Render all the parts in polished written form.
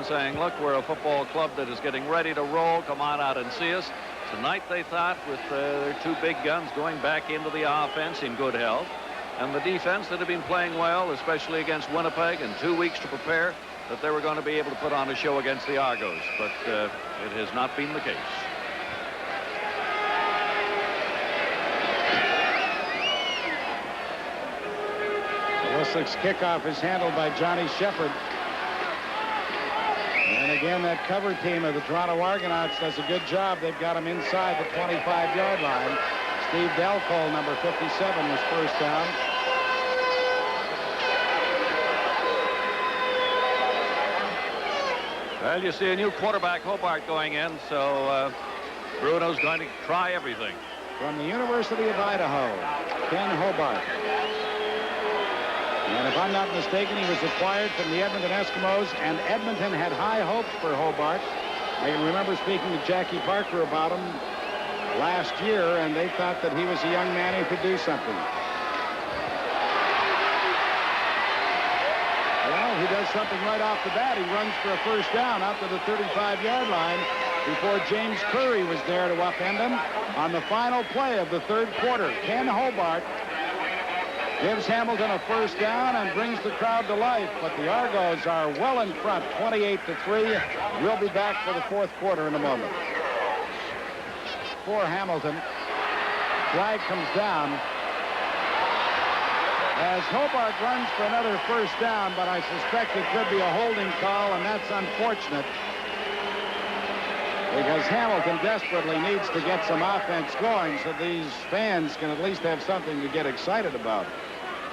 saying, look, we're a football club that is getting ready to roll. Come on out and see us. Tonight, they thought, with their two big guns going back into the offense in good health, and the defense that had been playing well, especially against Winnipeg, and 2 weeks to prepare, that they were going to be able to put on a show against the Argos. But it has not been the case. Wilsick's kickoff is handled by Johnny Shepard. And again, that cover team of the Toronto Argonauts does a good job. They've got him inside the 25-yard line. Steve Delcole, number 57, was first down. Well, you see a new quarterback, Hobart, going in, so Bruno's going to try everything. From the University of Idaho, Ken Hobart. And if I'm not mistaken, he was acquired from the Edmonton Eskimos, and Edmonton had high hopes for Hobart. I can remember speaking to Jackie Parker about him last year, and they thought that he was a young man who could do something. Well, he does something right off the bat. He runs for a first down out to the 35-yard line before James Curry was there to upend him on the final play of the third quarter. Ken Hobart gives Hamilton a first down and brings the crowd to life, but the Argos are well in front, 28-3. We'll be back for the fourth quarter in a moment. For Hamilton, flag comes down as Hobart runs for another first down, but I suspect it could be a holding call, and that's unfortunate because Hamilton desperately needs to get some offense going so these fans can at least have something to get excited about.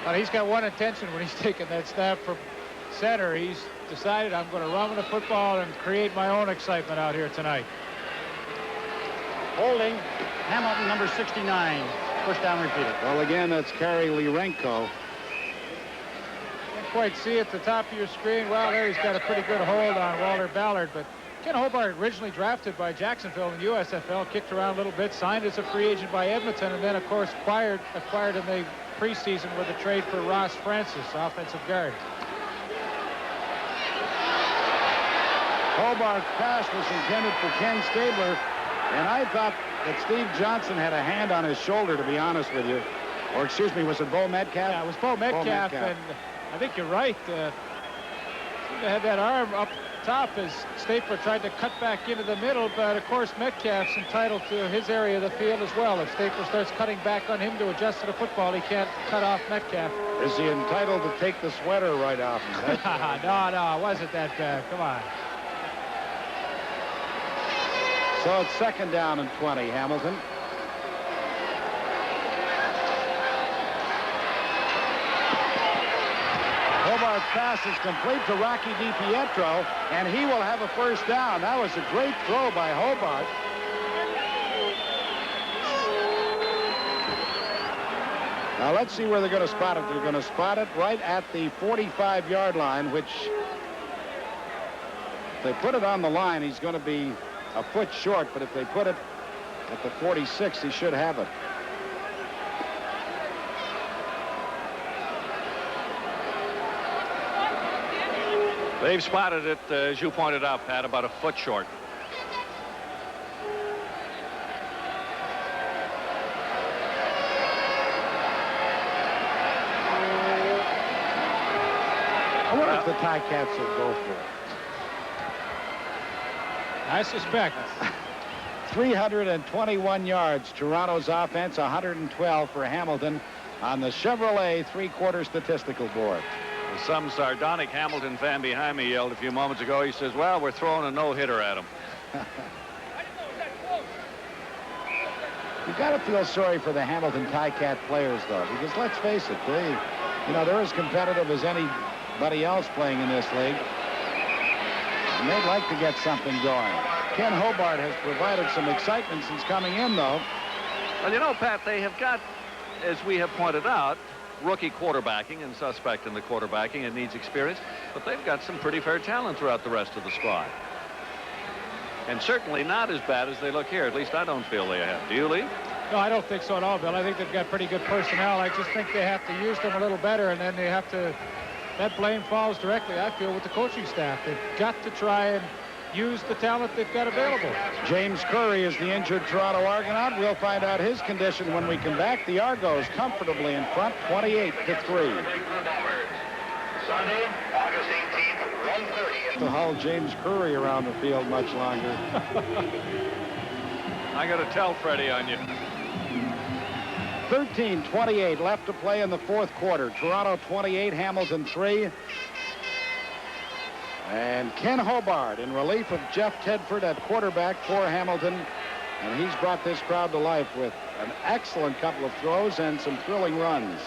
Well, he's got one intention when he's taking that snap from center. He's decided, I'm going to run with the football and create my own excitement out here tonight. Holding, Hamilton, number 69. First down repeated. Well, again, that's Kerry Lirenko. Can't quite see at the top of your screen. Well, there he's got a pretty good hold on Walter Ballard, but Ken Hobart, originally drafted by Jacksonville in the USFL, kicked around a little bit, signed as a free agent by Edmonton, and then, of course, acquired in the preseason with a trade for Ross Francis, offensive guard. Hobart's pass was intended for Ken Stabler, and I thought that Steve Johnson had a hand on his shoulder, to be honest with you. Or, excuse me, was it Bo Metcalf? Yeah, it was Bo Metcalf, and I think you're right. Seemed to have that arm up top as Stapler tried to cut back into the middle, but of course Metcalf's entitled to his area of the field as well. If Stapler starts cutting back on him to adjust to the football, he can't cut off Metcalf. Is he entitled to take the sweater right off him? No, it wasn't that bad. Come on. So it's second down and 20, Hamilton. Hobart's pass is complete to Rocky DiPietro, and he will have a first down. That was a great throw by Hobart. Now let's see where they're going to spot it. They're going to spot it right at the 45-yard line, which if they put it on the line, he's going to be a foot short, but if they put it at the 46, he should have it. They've spotted it, as you pointed out, Pat, about a foot short. I wonder if the Ticats will go for it. I suspect. 321 yards. Toronto's offense, 112 for Hamilton on the Chevrolet three-quarter statistical board. Some sardonic Hamilton fan behind me yelled a few moments ago. He says, well, we're throwing a no-hitter at him. You've got to feel sorry for the Hamilton Ticat players, though, because let's face it, they're as competitive as anybody else playing in this league. And they'd like to get something going. Ken Hobart has provided some excitement since coming in, though. Well, you know, Pat, they have got, as we have pointed out, rookie quarterbacking and suspect in the quarterbacking and needs experience, but they've got some pretty fair talent throughout the rest of the squad. And certainly not as bad as they look here. At least I don't feel they have. Do you, Lee? No, I don't think so at all, Bill. I think they've got pretty good personnel. I just think they have to use them a little better, and then they have to that blame falls directly, I feel, with the coaching staff. They've got to try and use the talent they've got available. James Curry is the injured Toronto Argonaut. We'll find out his condition when we come back. The Argos comfortably in front, 28-3. Sunday, August 18th, 1:30. To haul James Curry around the field much longer. I got to tell Freddie on you. 13:28 left to play in the fourth quarter. Toronto 28, Hamilton 3. And Ken Hobart in relief of Jeff Tedford at quarterback for Hamilton. And he's brought this crowd to life with an excellent couple of throws and some thrilling runs.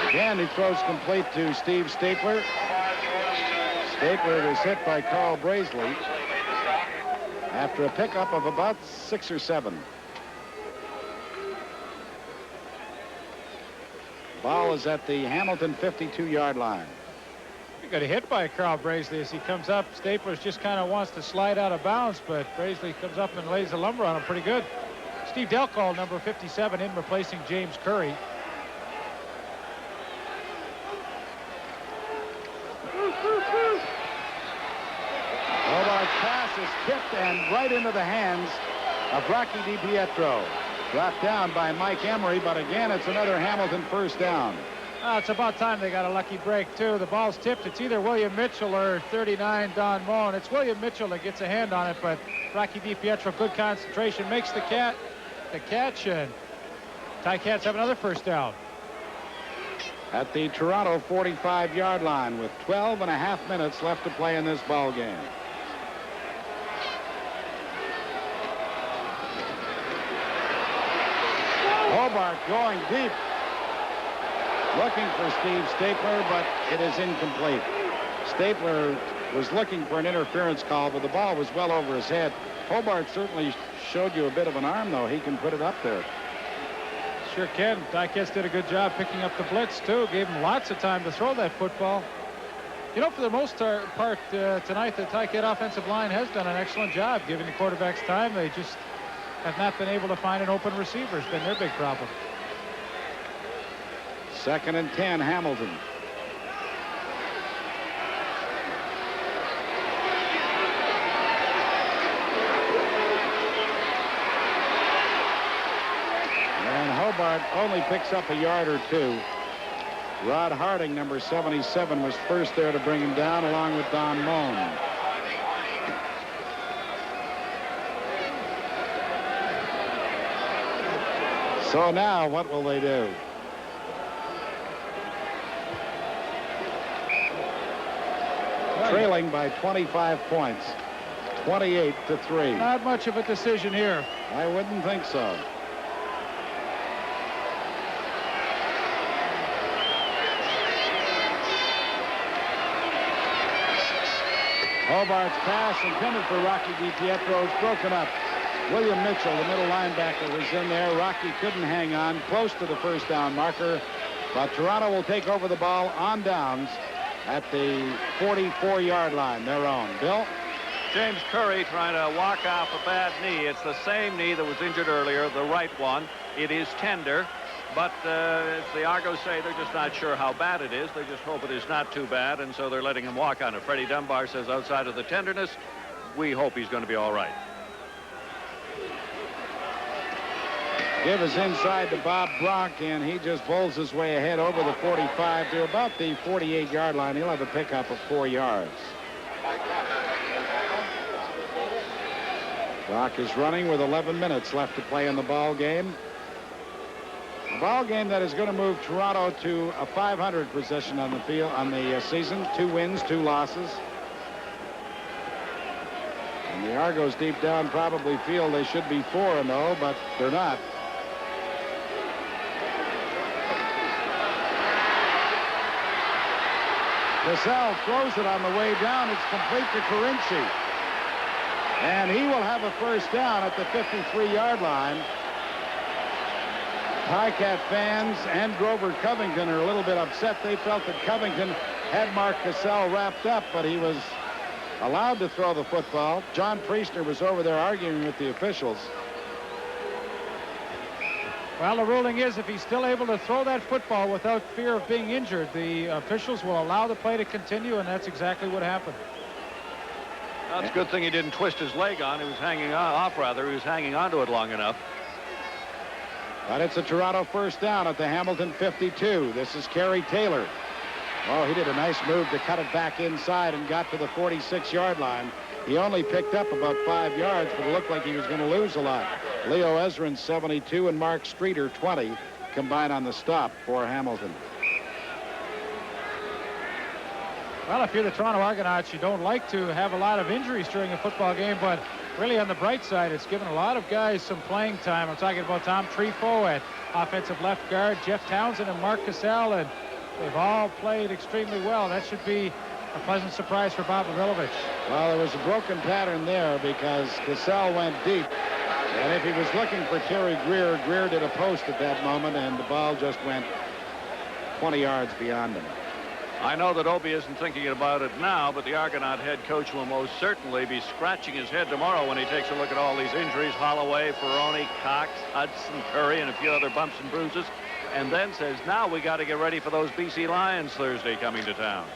Again, he throws complete to Steve Stapler. Stapler was hit by Carl Brazeley after a pickup of about 6 or 7. Ball is at the Hamilton 52-yard line. He got hit by Carl Brazeley as he comes up. Staples just kind of wants to slide out of bounds, but Brazeley comes up and lays the lumber on him pretty good. Steve Delcall, number 57, in replacing James Curry. Hobart's pass is tipped and right into the hands of Rocky DiPietro. Brought down by Mike Emery, but again, it's another Hamilton first down. It's about time they got a lucky break, too. The ball's tipped. It's either William Mitchell or 39, Don Moen. It's William Mitchell that gets a hand on it, but Rocky DiPietro, good concentration, makes the catch, and Ticats have another first down. At the Toronto 45-yard line with 12 and a half minutes left to play in this ball game. Hobart going deep, looking for Steve Stapler, but it is incomplete. Stapler was looking for an interference call, but the ball was well over his head. Hobart certainly showed you a bit of an arm, though. He can put it up there. Sure can. Ticats did a good job picking up the blitz, too. Gave him lots of time to throw that football. You know, for the most part tonight, the Ticat offensive line has done an excellent job giving the quarterbacks time. They just have not been able to find an open receiver. It's been their big problem. 2nd and 10, Hamilton. And Hobart only picks up a yard or 2. Rod Harding, number 77, was first there to bring him down, along with Don Moen. So now, what will they do? Trailing by 25 points, 28-3. Not much of a decision here. I wouldn't think so. Hobart's pass intended for Rocky DiPietro is broken up. William Mitchell, the middle linebacker, was in there. Rocky couldn't hang on, close to the first down marker, but Toronto will take over the ball on downs at the 44-yard line, their own. Bill? James Curry trying to walk off a bad knee. It's the same knee that was injured earlier, the right one. It is tender, but the Argos say they're just not sure how bad it is. They just hope it is not too bad, and so they're letting him walk on it. Freddie Dunbar says outside of the tenderness, we hope he's going to be all right. Give us inside to Bob Bronk, and he just bowls his way ahead over the 45 to about the 48-yard line. He'll have a pickup of 4 yards. Bronk is running with 11 minutes left to play in the ball game. A ball game that is going to move Toronto to a 500 position on the field on the season. 2 wins, 2 losses. And the Argos deep down probably feel they should be 4-0, but they're not. Cassell throws it on the way down. It's complete to Carinci. And he will have a first down at the 53-yard line. Ticat fans and Grover Covington are a little bit upset. They felt that Covington had Mark Cassell wrapped up, but he was allowed to throw the football. John Priestner was over there arguing with the officials. Well, the ruling is if he's still able to throw that football without fear of being injured, the officials will allow the play to continue, and that's exactly what happened. That's a good thing he didn't twist his leg on. He was hanging off, rather. He was hanging onto it long enough. But it's a Toronto first down at the Hamilton 52. This is Kerry Taylor. Oh, he did a nice move to cut it back inside and got to the 46-yard line. He only picked up about 5 yards, but it looked like he was going to lose a lot. Leo Ezrin, 72, and Mark Streeter, 20, combined on the stop for Hamilton. Well, if you're the Toronto Argonauts, you don't like to have a lot of injuries during a football game, but really on the bright side, it's given a lot of guys some playing time. I'm talking about Tom Trefo at offensive left guard, Jeff Townsend and Mark Cassell, and they've all played extremely well. That should be a pleasant surprise for Bob Milovich. Well, there was a broken pattern there because Cassell went deep. And if he was looking for Terry Greer, Greer did a post at that moment, and the ball just went 20 yards beyond him. I know that Obie isn't thinking about it now, but the Argonaut head coach will most certainly be scratching his head tomorrow when he takes a look at all these injuries. Holloway, Ferroni, Cox, Hudson, Curry, and a few other bumps and bruises. And then says, now we got to get ready for those BC Lions Thursday coming to town.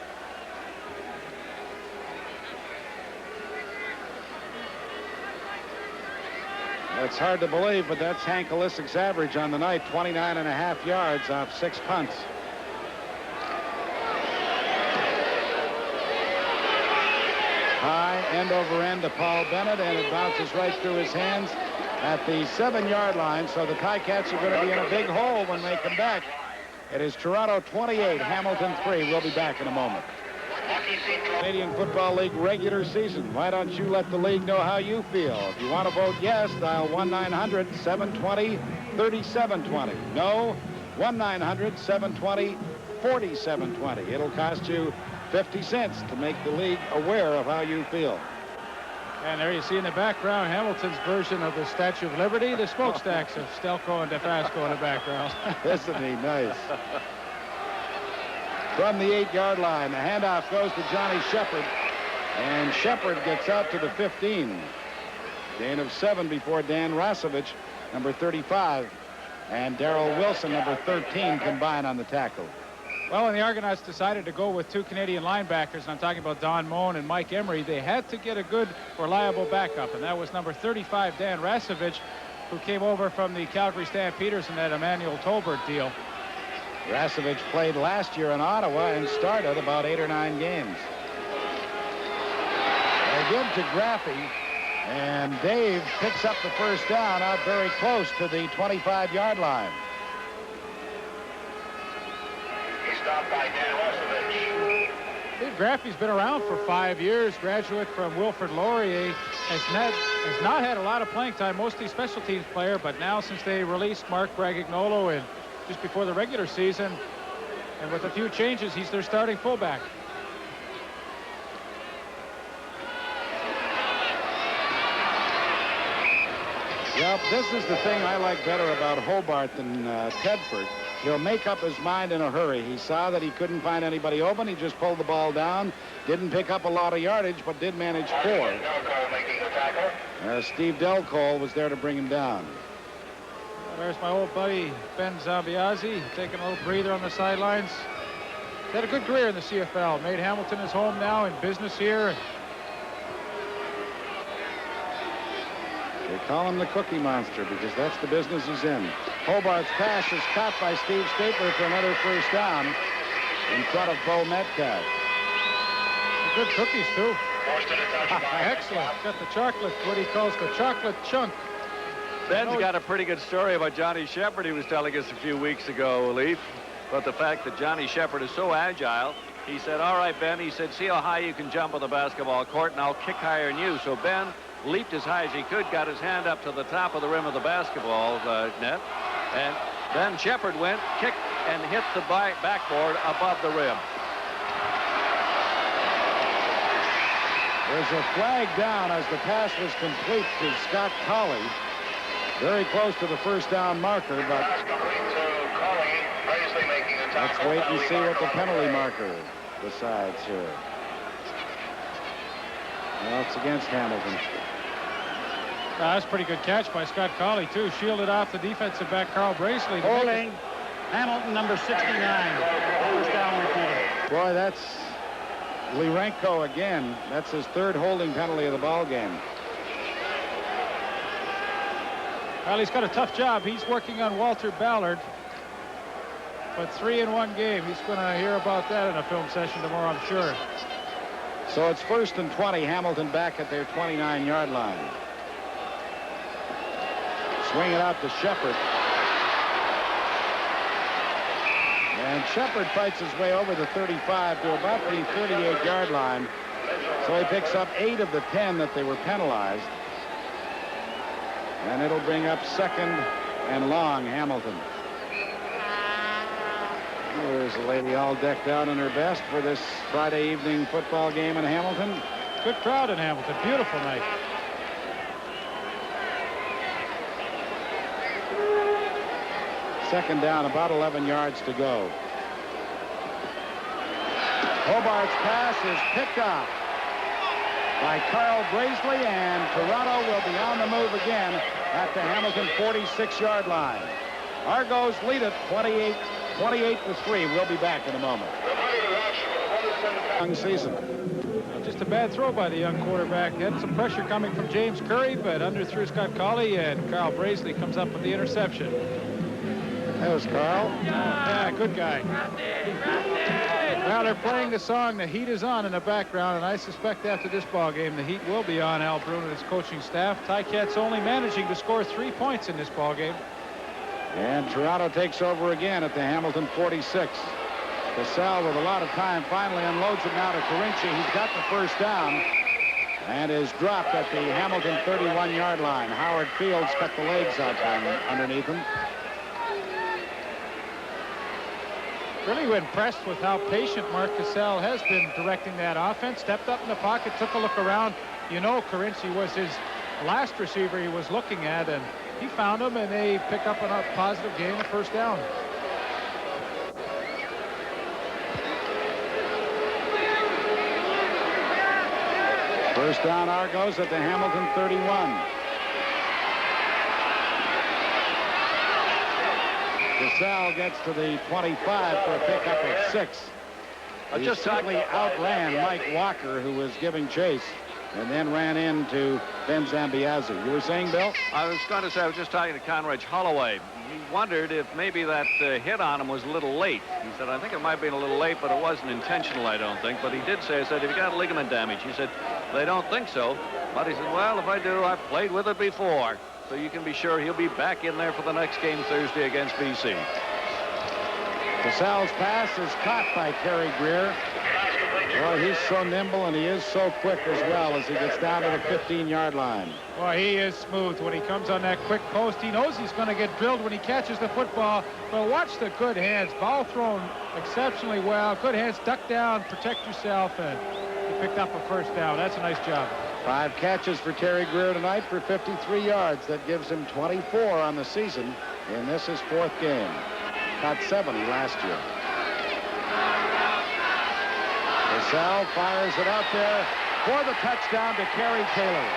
It's hard to believe, but that's Hank Alisic's average on the night, 29.5 yards off 6 punts. High end over end to Paul Bennett, and it bounces right through his hands at the 7-yard line. So the Ticats are going to be in a big hole when they come back. It is Toronto 28, Hamilton 3. We'll be back in a moment. Canadian Football League regular season. Why don't you let the league know how you feel? If you want to vote yes, dial 1-900-720-3720. No, 1-900-720-4720. It'll cost you 50 cents to make the league aware of how you feel. And there you see in the background Hamilton's version of the Statue of Liberty, the smokestacks of Stelco and DeFasco in the background. Isn't he nice? From the 8-yard line, the handoff goes to Johnny Shepard, and Shepard gets out to the 15. Gain of 7 before Dan Rasevich, number 35, and Darrell Wilson, number 13, combined on the tackle. Well, when the Argonauts decided to go with 2 Canadian linebackers, and I'm talking about Don Moen and Mike Emery, they had to get a good, reliable backup, and that was number 35, Dan Rasevich, who came over from the Calgary Stampeders in that Emmanuel Tolbert deal. Rasevich played last year in Ottawa and started about 8 or 9 games. They give to Graffy, and Dave picks up the first down out very close to the 25-yard line. He's stopped by Dan Rasevich. Dave Graffy's been around for 5 years, graduate from Wilfrid Laurier, has not had a lot of playing time, mostly special teams player, but now since they released Mark Bragagnolo and just before the regular season, and with a few changes, he's their starting fullback. Well, this is the thing I like better about Hobart than Tedford. He'll make up his mind in a hurry. He saw that he couldn't find anybody open. He just pulled the ball down. Didn't pick up a lot of yardage, but did manage 4. Delco making the tackle. Steve Delcole was there to bring him down. There's my old buddy Ben Zambiazzi taking a little breather on the sidelines. He's had a good career in the CFL. Made Hamilton his home now, in business here. They call him the Cookie Monster because that's the business he's in. Hobart's pass is caught by Steve Stapler for another first down in front of Bo Metcalf. Good cookies, too. Forced in a touchdown. Excellent. Got the chocolate, what he calls the chocolate chunk. Ben's got a pretty good story about Johnny Shepard he was telling us a few weeks ago, Leaf. But the fact that Johnny Shepard is so agile, he said, all right, Ben, he said, see how high you can jump on the basketball court, and I'll kick higher than you. So Ben leaped as high as he could, got his hand up to the top of the rim of the basketball net, and then Shepard went, kicked, and hit the backboard above the rim. There's a flag down as the pass was complete to Scott Colley. Very close to the first down marker, but let's wait and see what the penalty marker decides here. Well, it's against Hamilton. That's a pretty good catch by Scott Colley, too. Shielded off the defensive back, Carl Bracely. Holding. Hamilton, number 69. First down repeated. Boy, that's Lirenko again. That's his third holding penalty of the ball game. Well, he's got a tough job. He's working on Walter Ballard. But 3 in 1 game. He's going to hear about that in a film session tomorrow, I'm sure. So it's 1st and 20. Hamilton back at their 29-yard line. Swing it out to Shepard. And Shepard fights his way over the 35 to about the 38-yard line. So he picks up 8 of the 10 that they were penalized. And it'll bring up 2nd and long, Hamilton. There's a lady all decked out in her best for this Friday evening football game in Hamilton. Good crowd in Hamilton. Beautiful night. Second down, about 11 yards to go. Hobart's pass is picked off by Carl Bracely, and Toronto will be on the move again at the Hamilton 46-yard line. Argos lead it 28-3. We'll be back in a moment. Young season. Just a bad throw by the young quarterback. Had some pressure coming from James Curry, but underthrew Scott Colley, and Carl Bracely comes up with the interception. That was Carl. Yeah, good guy. Now they're playing the song "The Heat Is On" in the background, and I suspect after this ball game the heat will be on Al Bruin and his coaching staff. Ticats only managing to score 3 points in this ball game. And Toronto takes over again at the Hamilton 46. Cassell with a lot of time finally unloads it now to Carinci. He's got the first down and is dropped at the Hamilton 31-yard line. Howard Fields cut the legs out underneath him. Really impressed with how patient Mark Cassell has been directing that offense. Stepped up in the pocket, took a look around. You know, Carinci was his last receiver he was looking at, and he found him, and they pick up a positive gain, a first down. First down, Argos at the Hamilton 31. Cassell gets to the 25 for a pickup of 6. He just totally outran Mike Walker, who was giving chase, and then ran into Ben Zambiazzi. You were saying, Bill? I was going to say, I was just talking to Conrad Holloway. He wondered if maybe that hit on him was a little late. He said, I think it might have been a little late, but it wasn't intentional, I don't think. But he did say, I said, have you got ligament damage? He said, they don't think so. But he said, well, if I do, I've played with it before. So you can be sure he'll be back in there for the next game Thursday against BC. Cassell's pass is caught by Terry Greer. Well, he's so nimble, and he is so quick as well as he gets down to the 15-yard line. Well, he is smooth when he comes on that quick post. He knows he's going to get drilled when he catches the football. But watch the good hands. Ball thrown exceptionally well. Good hands. Duck down, protect yourself, and he picked up a first down. That's a nice job. 5 catches for Terry Greer tonight for 53 yards. That gives him 24 on the season, and this is 4th game. Caught 70 last year. Cassell fires it out there for the touchdown to Kerry Taylor.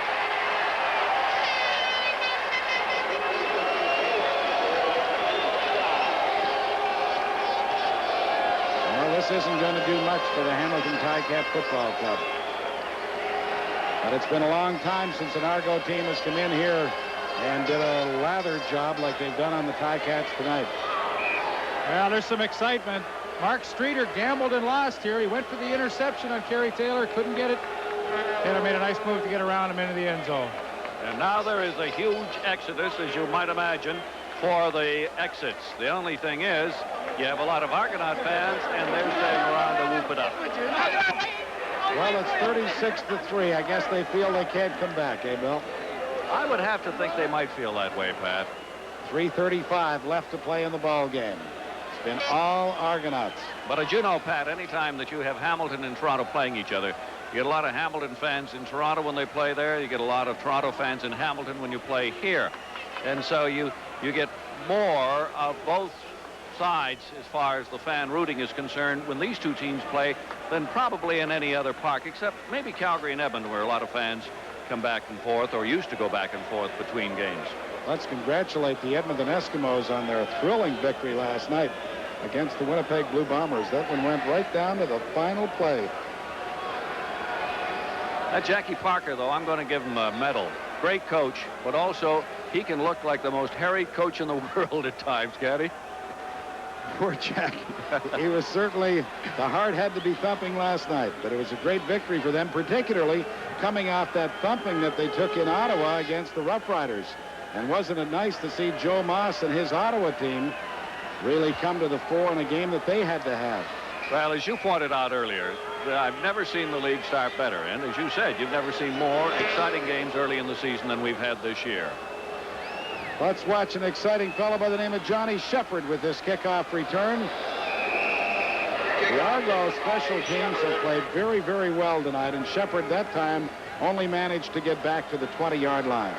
Well, this isn't going to do much for the Hamilton Ticat Football Club. But it's been a long time since an Argo team has come in here and did a lather job like they've done on the Ticats tonight. Well, there's some excitement. Mark Streeter gambled and lost here. He went for the interception on Kerry Taylor, couldn't get it. Taylor made a nice move to get around him into the end zone. And now there is a huge exodus, as you might imagine, for the exits. The only thing is, you have a lot of Argonaut fans, and they're staying around to whoop it up. Well, it's 36-3. I guess they feel they can't come back, eh, Bill? I would have to think they might feel that way, Pat. 3:35 left to play in the ball game. It's been all Argonauts. But as you know, Pat, anytime that you have Hamilton and Toronto playing each other, you get a lot of Hamilton fans in Toronto when they play there. You get a lot of Toronto fans in Hamilton when you play here. And so you get more of both sides as far as the fan rooting is concerned when these two teams play than probably in any other park, except maybe Calgary and Edmonton, where a lot of fans come back and forth, or used to go back and forth between games. Let's congratulate the Edmonton Eskimos on their thrilling victory last night against the Winnipeg Blue Bombers. That one went right down to the final play. That Jackie Parker, though, I'm going to give him a medal. Great coach, but also he can look like the most harried coach in the world at times, can't he? Poor Jack. He was certainly, the heart had to be thumping last night, but it was a great victory for them, particularly coming off that thumping that they took in Ottawa against the Rough Riders. And wasn't it nice to see Joe Moss and his Ottawa team really come to the fore in a game that they had to have? Well, as you pointed out earlier, I've never seen the league start better. And as you said, you've never seen more exciting games early in the season than we've had this year. Let's watch an exciting fellow by the name of Johnny Shepard with this kickoff return. The Argonauts special teams have played very, very well tonight, and Shepard that time only managed to get back to the 20-yard line.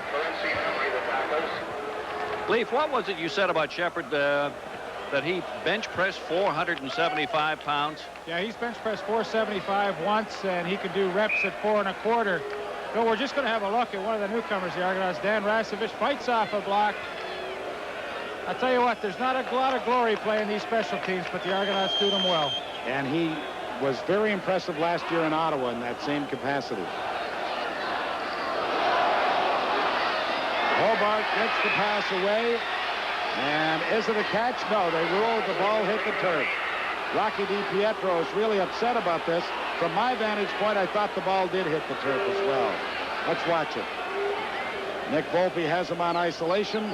Leaf, what was it you said about Shepard that he bench pressed 475 pounds? Yeah, he's bench pressed 475 once, and he can do reps at 4 1/4. So we're just going to have a look at one of the newcomers, the Argonauts. Dan Rasevich fights off a block. I tell you what, there's not a lot of glory playing these special teams, but the Argonauts do them well. And he was very impressive last year in Ottawa in that same capacity. Hobart gets the pass away. And is it a catch? No, they ruled the ball hit the turf. Rocky DiPietro is really upset about this. From my vantage point, I thought the ball did hit the turf as well. Let's watch it. Nick Volpe has him on isolation.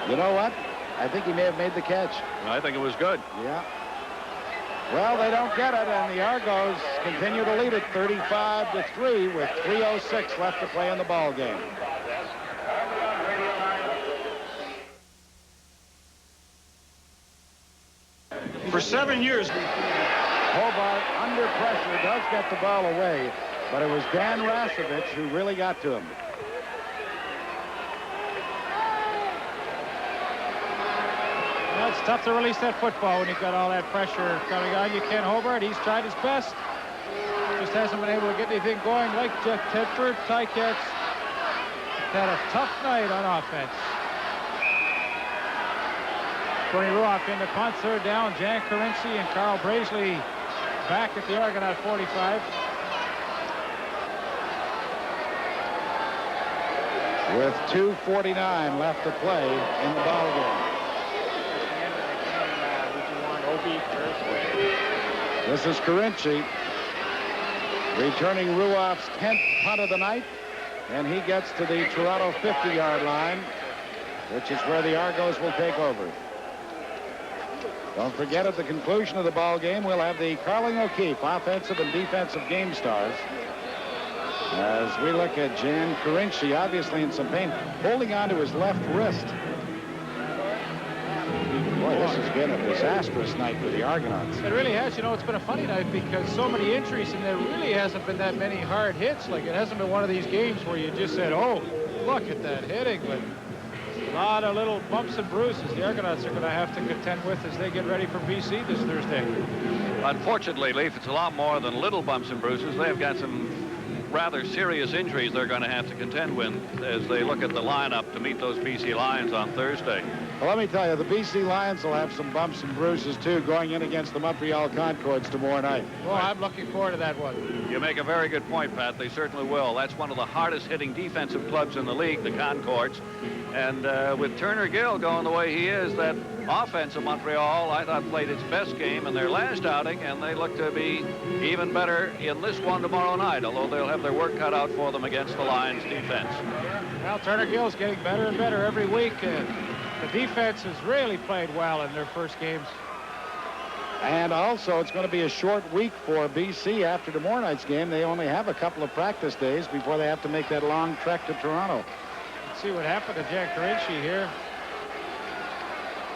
You know what? I think he may have made the catch. I think it was good. Yeah. Well, they don't get it, and the Argos continue to lead it 35-3 with 3:06 left to play in the ball game. For 7 years. Hobart, under pressure, does get the ball away, but it was Dan Rasevich who really got to him. Well, it's tough to release that football when you've got all that pressure coming on you. Ken Hobart, he's tried his best. Just hasn't been able to get anything going like Jeff Tedford. Ticats had a tough night on offense. Tony Ruoff in the punt, third down. Jan Carinci and Carl Braisley back at the Argonaut 45. With 2:49 left to play in the ball game. This is Carinci returning Ruoff's 10th punt of the night, and he gets to the Toronto 50-yard line, which is where the Argos will take over. Don't forget, at the conclusion of the ball game, we'll have the Carling O'Keefe offensive and defensive game stars. As we look at Jan Carinci, obviously in some pain, holding on to his left wrist. Boy, this has been a disastrous night for the Argonauts. It really has. You know, it's been a funny night because so many injuries, and there really hasn't been that many hard hits. Like, it hasn't been one of these games where you just said, oh, look at that hitting. But a lot of little bumps and bruises the Argonauts are going to have to contend with as they get ready for BC this Thursday. Unfortunately, Leaf, it's a lot more than little bumps and bruises. They've got some rather serious injuries they're going to have to contend with as they look at the lineup to meet those BC Lions on Thursday. Well, let me tell you, the BC Lions will have some bumps and bruises, too, going in against the Montreal Concords tomorrow night. Well, I'm looking forward to that one. You make a very good point, Pat. They certainly will. That's one of the hardest hitting defensive clubs in the league, the Concords. And with Turner Gill going the way he is, that offense of Montreal, I thought, played its best game in their last outing, and they look to be even better in this one tomorrow night, although they'll have their work cut out for them against the Lions defense. Well, Turner Gill's getting better and better every week. The defense has really played well in their first games. And also, it's going to be a short week for BC after tomorrow night's game. They only have a couple of practice days before they have to make that long trek to Toronto. Let's see what happened to Jan Carinci here.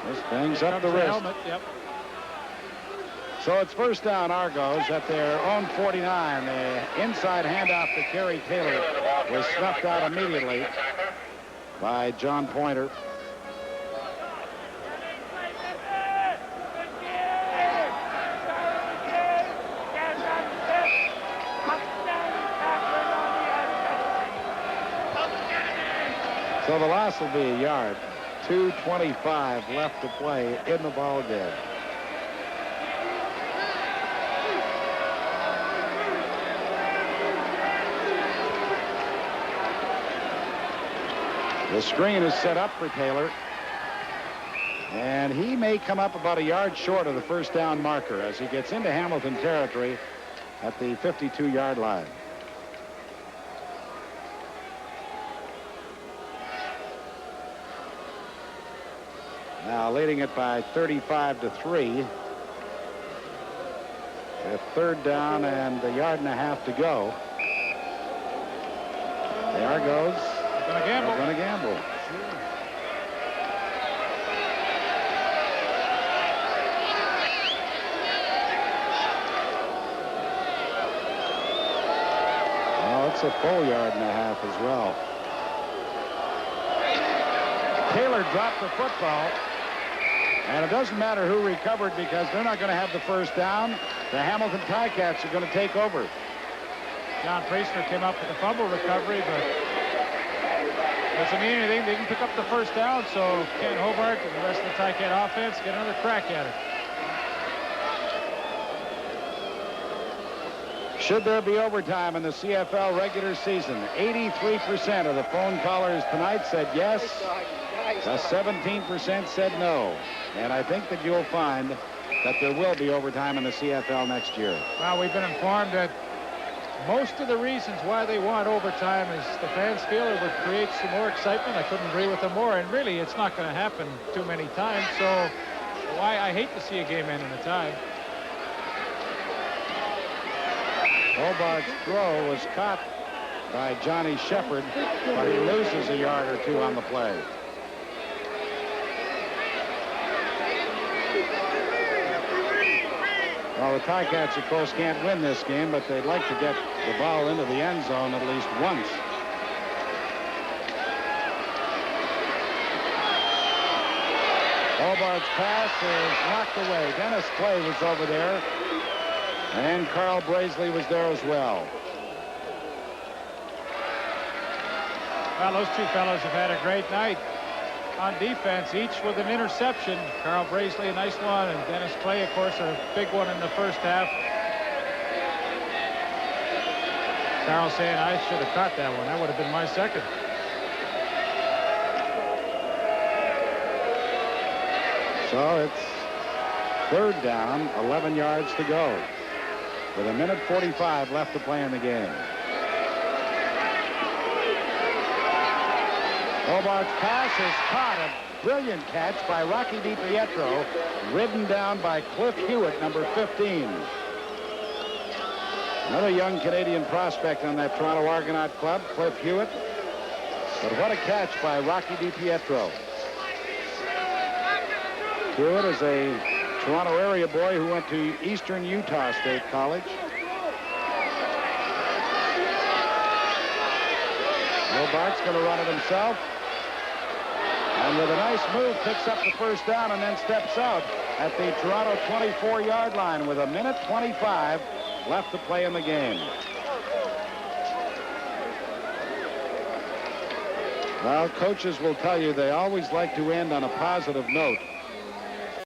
This bangs up the wrist. Helmet, yep. So it's first down, Argos at their own 49. The inside handoff to Kerry Taylor was snuffed out immediately by John Pointer. So the loss will be a yard. 2:25 left to play in the ball game. The screen is set up for Taylor. And he may come up about a yard short of the first down marker as he gets into Hamilton territory at the 52-yard line. Now leading it by 35-3. With third down and a yard and a half to go. The Argos are going to gamble. Oh, it's a full yard and a half as well. Taylor dropped the football. And it doesn't matter who recovered because they're not going to have the first down. The Hamilton Ticats are going to take over. John Priestner came up with a fumble recovery, but doesn't mean anything. They can pick up the first down, so Ken Hobart and the rest of the Ticat offense get another crack at it. Should there be overtime in the CFL regular season? 83% of the phone callers tonight said yes. 17% said no. And I think that you'll find that there will be overtime in the CFL next year. Well, we've been informed that most of the reasons why they want overtime is the fans feel it would create some more excitement. I couldn't agree with them more. And really, it's not going to happen too many times. So I hate to see a game end in a tie. Hobart's throw was caught by Johnny Shepard, but he loses a yard or two on the play. Well, the Ticats, of course, can't win this game, but they'd like to get the ball into the end zone at least once. Hobart's pass is knocked away. Dennis Clay was over there, and Carl Braisley was there as well. Well, those two fellows have had a great night on defense, each with an interception. Carl Braisley, a nice one, and Dennis Clay, of course, a big one in the first half. Carl saying, I should have caught that one. That would have been my second. So it's third down, 11 yards to go, with 1:45 left to play in the game. Hobart's pass is caught. A brilliant catch by Rocky DiPietro, ridden down by Cliff Hewitt, number 15. Another young Canadian prospect on that Toronto Argonaut club, Cliff Hewitt. But what a catch by Rocky DiPietro. Hewitt is a Toronto area boy who went to Eastern Utah State College. Hobart's going to run it himself. And with a nice move, picks up the first down and then steps out at the Toronto 24-yard line with 1:25 left to play in the game. Well, coaches will tell you they always like to end on a positive note.